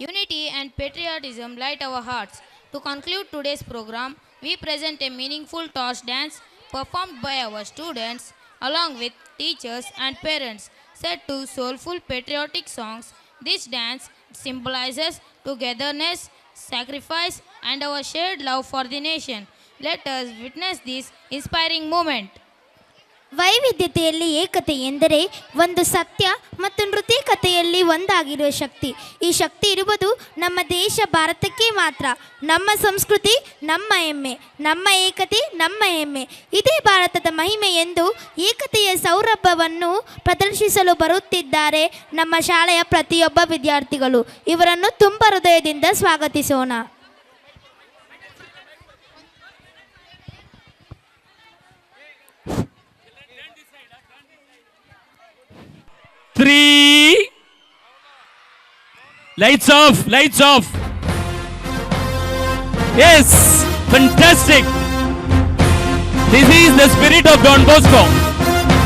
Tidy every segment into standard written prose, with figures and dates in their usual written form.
Unity and patriotism light our hearts. To conclude today's program, we present a meaningful torch dance performed by our students along with teachers and parents set to soulful patriotic songs. This dance symbolizes togetherness, sacrifice, and our shared love for the nation. Let us witness this inspiring moment. ವೈವಿಧ್ಯತೆಯಲ್ಲಿ ಏಕತೆ ಎಂದರೆ ಒಂದು ಸತ್ಯ ಮತ್ತು ನೃತ್ಯಕತೆಯಲ್ಲಿ ಒಂದಾಗಿರುವ ಶಕ್ತಿ. ಈ ಶಕ್ತಿ ಇರುವುದು ನಮ್ಮ ದೇಶ ಭಾರತಕ್ಕೆ ಮಾತ್ರ. ನಮ್ಮ ಸಂಸ್ಕೃತಿ ನಮ್ಮ ಹೆಮ್ಮೆ, ನಮ್ಮ ಏಕತೆ ನಮ್ಮ ಹೆಮ್ಮೆ. ಇದೇ ಭಾರತದ ಮಹಿಮೆ ಎಂದು ಏಕತೆಯ ಸೌರಭ್ಯವನ್ನು ಪ್ರದರ್ಶಿಸಲು ಬರುತ್ತಿದ್ದಾರೆ ನಮ್ಮ ಶಾಲೆಯ ಪ್ರತಿಯೊಬ್ಬ ವಿದ್ಯಾರ್ಥಿಗಳು. ಇವರನ್ನು ತುಂಬ ಹೃದಯದಿಂದ ಸ್ವಾಗತಿಸೋಣ. Three. Lights off, lights off. Yes, fantastic. This is the spirit of Don Bosco.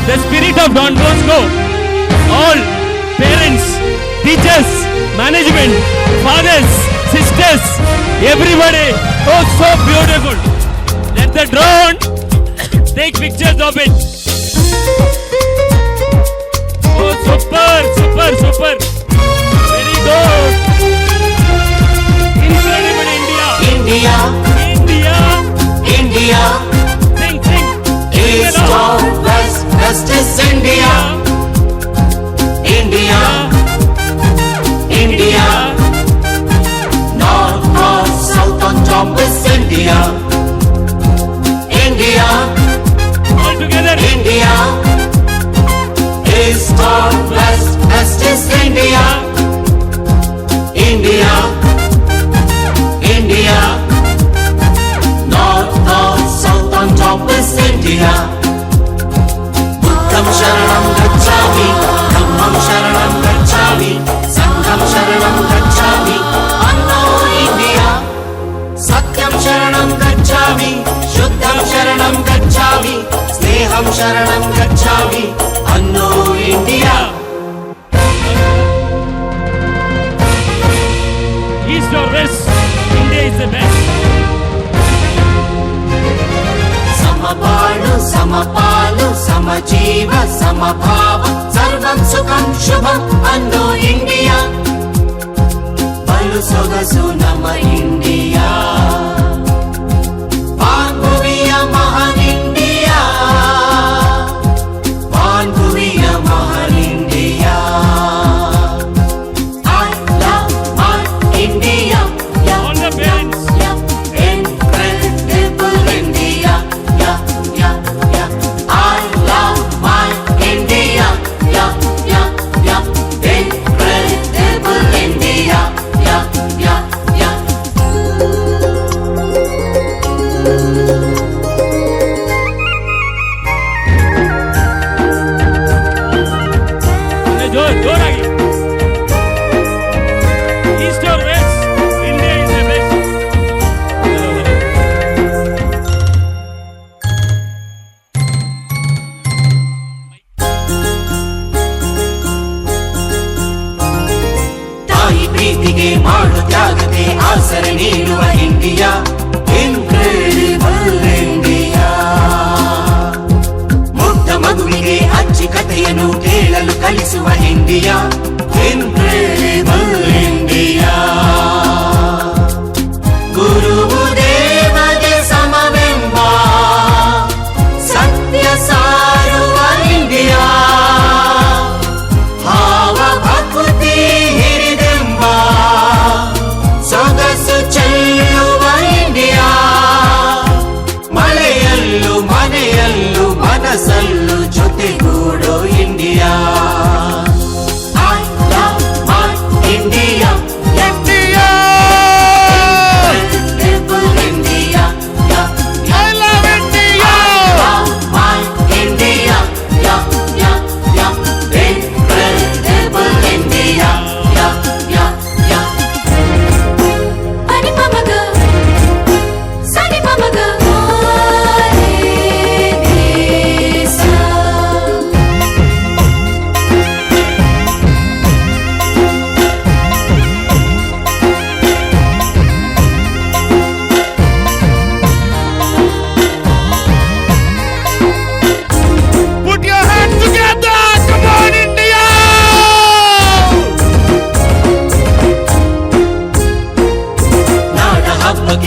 The spirit of Don Bosco. All parents, teachers, management, fathers, sisters, everybody. Oh, so beautiful. Let the drone take pictures of it. Oh, super, super, super. Very good. Incredible India. India, India. India, Sing, sing. east or west, west is India. India, India, north or south on top is India. India, All together. India, east or west, west is India. India, India, north or south on top is India. Buddham Sharanam Gacchami, Dhammam Sharanam Gacchami, Sangham Sharanam Gacchami, Anno India. Satyam Sharanam Gacchami, Shuddham Sharanam Gacchami, Sneham Sharanam Gacchami, Anno India. East or west, India is the best. Samapalu, Samapalu, Samajiva, Samabhava, Sarvam Sukham Shubham, Anno India. Balu Sogasu Nama India. Vanguviya Mahan India. Vanguviya Mahan India. I love my India. Yeah, All the parents. yeah, incredible India. Yeah, yeah, yeah. I love my India. Yeah, yeah, yeah. Incredible India. Yeah, yeah, yeah. ಜೋರಾಗಿ. East or west, India is the best. ತಾಯಿ ಪ್ರೀತಿಗೆ ಮಾಡು ತ್ಯಾಗಕ್ಕೆ ಆಸರೆ ನೀಡುವ India. Incredible India. ಮುಗ್ಧ ಮಗುವಿಗೆ ಅಜ್ಜಿ ಕಥೆಯನ್ನು ಕೇಳಲು ಕಲಿಸುವ ಇಂಡಿಯಾ. Incredible India. ಗುರುವು ದೇವಗೆ ಸಮವೆಂಬ ಸತ್ಯ ಸಾರುವ ಇಂಡಿಯಾ. ಭಾವ ಭಕ್ತಿ ಹಿರಿದೆಂಬ ಸೊಗಸು ಚೆಲ್ಲುವ ಇಂಡಿಯಾ. ಮಳೆಯಲ್ಲೂ ಮನೆಯಲ್ಲೂ ಮನಸ್ಸಲ್ಲೂ ಜೊತೆಗೂಡೋ ಇಂಡಿಯಾ. I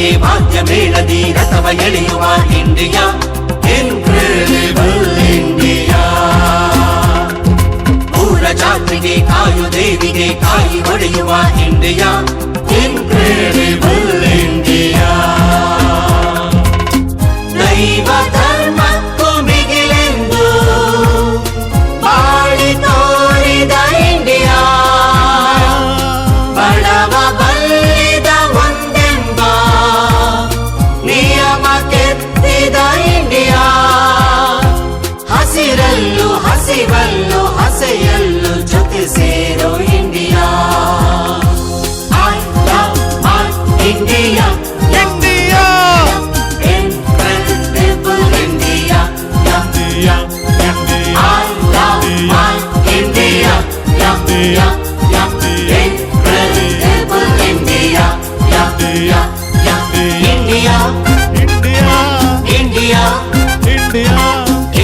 ಜಾತ್ರೆಗೆ ವಾದ್ಯ ಮೇಳದಿ ರಥವ ಎಳೆಯುವ ಇಂಡಿಯಾ, ಇನ್ಕ್ರೆಡಿಬಲ್ ಇಂಡಿಯಾ. ಊರ ಜಾತ್ರೆಗೆ ಕಾಯು ದೇವಿಗೆ ಕಾಯಿ ಹೊಡೆಯುವ ಇಂಡಿಯಾ, ಇನ್ಕ್ರೆಡಿಬಲ್ ಇಂಡಿಯಾ. ದೈವ ಧರ್ಮಕ್ಕೂ ಮಿಗಿಲೆಂದು ಬಾಳಿ ತೋರಿದ ಇಂಡಿಯಾ, ಬಡವ ಬಲ್ಲಿದ ಒಂದೆಂಬ ನಿಯಮ ಕೆತ್ತಿದ ಇಂಡಿಯಾ. ಹಸಿರಲ್ಲೂ ಹಸಿವಲ್ಲೂ ಹಸೆಯಲ್ಲೂ ಜೊತೆ ಸೇರೋ India. I love my India, India, incredible India, India, India, I love my India, India, incredible India, India, India, India, India, India,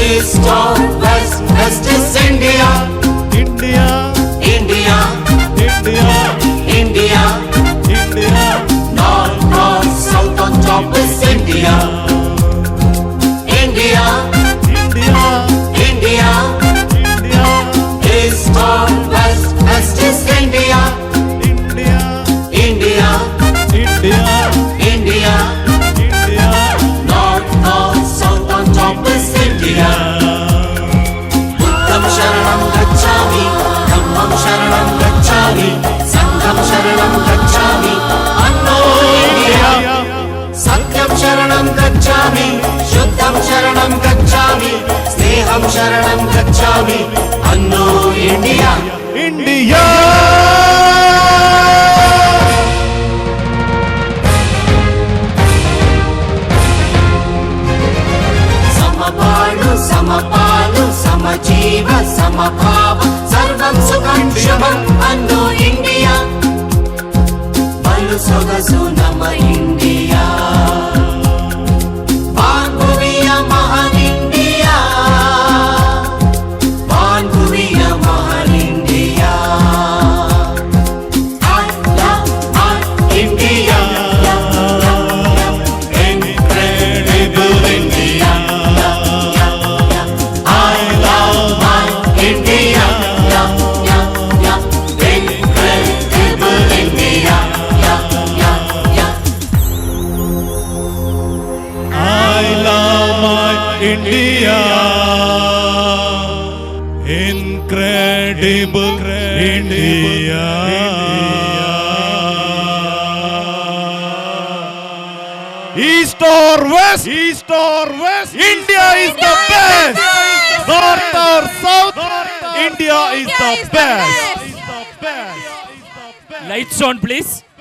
East or West, West is India, India, India, India, India, India, North, North, South on top is India, India, India, India, India, East or West, West is India, India, India, India, India, India, North, North, South on top is India. Buddham Sharanam Gacchami, Dhammam Sharanam Gacchami, Sangham Sharanam Gacchami, Anno India. Satyam Sharanam Gacchami, Shuddham Sharanam Gacchami, Sneham Sharanam Gacchami, Anno India. India. ಸಮಪಾಲು ಸಮಪಾಲು ಸಮಜೀವ ಸಮಭಾವ ಸರ್ವಂ ಸುಖಂ ಶುಭಂ ಅನ್ನೋ India. ಬಲು ಸೊಗಸು ನಮ್ಮ India, ಬಾಂಧವಿಯ ಮಹಾನ್ India, ಬಾಂಧವಿಯ ಮಹಾನ್ India. I love my India, incredible India. I love my India, incredible India. I love my India, incredible India. East or West, East or West, India is the best. North or South, India is the best. Lights on, please.